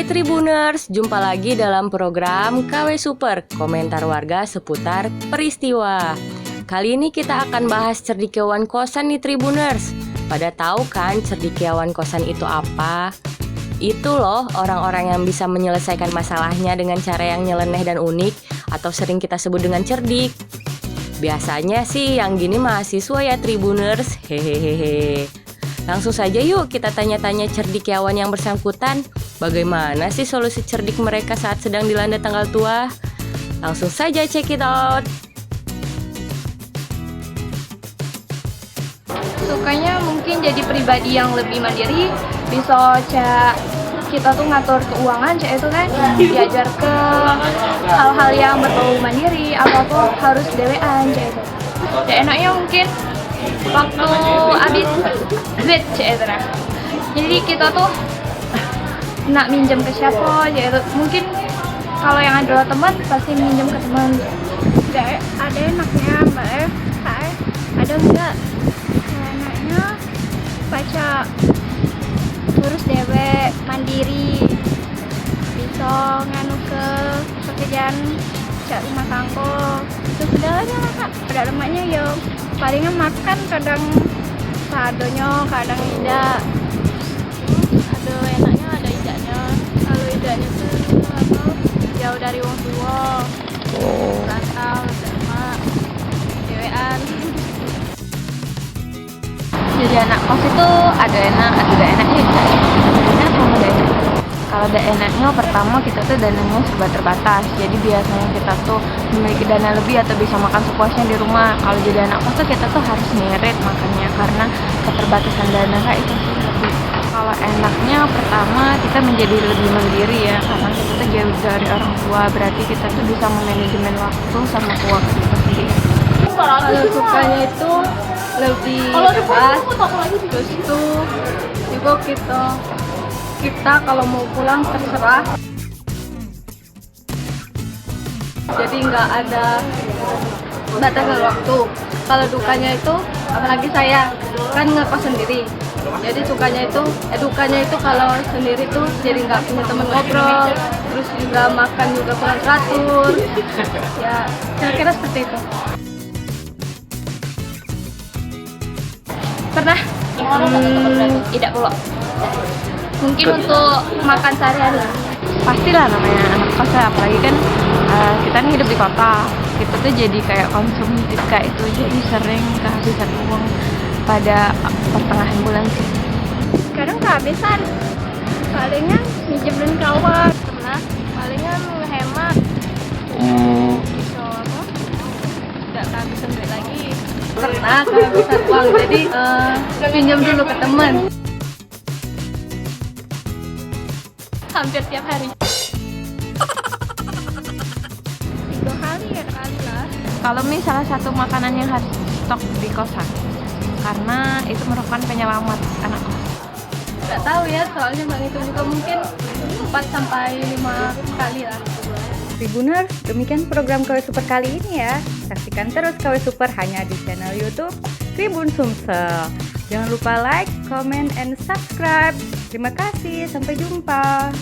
Hai Tribuners, jumpa lagi dalam program KW Super, komentar warga seputar peristiwa. Kali ini kita akan bahas cendekiawan kosan nih Tribuners. Pada tahu kan cendekiawan kosan itu apa? Itu loh orang-orang yang bisa menyelesaikan masalahnya dengan cara yang nyeleneh dan unik, atau sering kita sebut dengan cerdik. Biasanya sih yang gini mahasiswa ya Tribuners, hehehe. Langsung saja yuk kita tanya-tanya cendekiawan yang bersangkutan. Bagaimana sih solusi cerdik mereka saat sedang dilanda tanggal tua? Langsung saja check it out. Sukanya mungkin jadi pribadi yang lebih mandiri, bisa kita tuh ngatur keuangan, itu kan diajar ke hal-hal yang berbau mandiri, apa-apa harus dewean, itu. Ya enaknya mungkin waktu habis duit, itu. Jadi kita tuh nak minjem ke siapa, itu mungkin kalau yang adalah teman pasti minjem ke teman. Ada enaknya mbak, ada enggak? Enaknya baca terus dewek mandiri, bisa nganu ke pekerjaan cak rumah tangga, itu segalanya lah kak. Pada lemaknya ya palingan makan kadang sadonya kadang tidak. Ada enaknya ada idaknya. Kalau idaknya tuh apa, jauh dari wong tua, rantau sama dewean. Jadi anak kos itu ada enak, ada tidak enaknya. Enak sama ada enak. Kalau ada enaknya, pertama kita tuh dananya serba terbatas. Jadi biasanya kita tuh memiliki dana lebih atau bisa makan sepuasnya di rumah. Kalau jadi anak kos tuh kita tuh harus ngirit makannya karena keterbatasan dana kayak itu sih lebih. Kalau enaknya pertama kita menjadi lebih mandiri ya, karena kita tuh jauh dari orang tua, berarti kita tuh bisa memanajemen waktu sama keuangan kita sendiri. Kalau sukanya itu lebih bebas, terus itu juga kita kalau mau pulang terserah, jadi nggak ada batasan waktu. Kalau dukanya itu, apalagi saya kan ngekos sendiri, jadi dukanya itu kalau sendiri tuh jadi nggak punya temen ngobrol, terus juga makan juga kurang teratur, ya kira-kira seperti itu. Pernah? Tidak pula. Mungkin untuk makan sehari-hari. Pastilah namanya anak kos, apalagi kan kita nih hidup di kota. Kita tuh jadi kayak konsumtif kayak itu, jadi sering kehabisan uang pada pertengahan bulan sih. Kadang kehabisan, palingan minjemin kawan. Pernah? Palingan hemat. Bisa apa? Tidak kehabisan duit lagi. Pernah kehabisan uang, jadi pinjam dulu ke teman. Hampir tiap hari. 3 kali ya kali lah. Kalau salah satu makanan yang harus stok di kosan, karena itu merupakan penyelamat anak kos. Gak tahu ya, soalnya bang itu juga mungkin 4-5 kali lah. Tribuners, demikian program KW Super kali ini ya. Saksikan terus KW Super hanya di channel YouTube Tribun Sumsel. Jangan lupa like, comment, and subscribe. Terima kasih, sampai jumpa.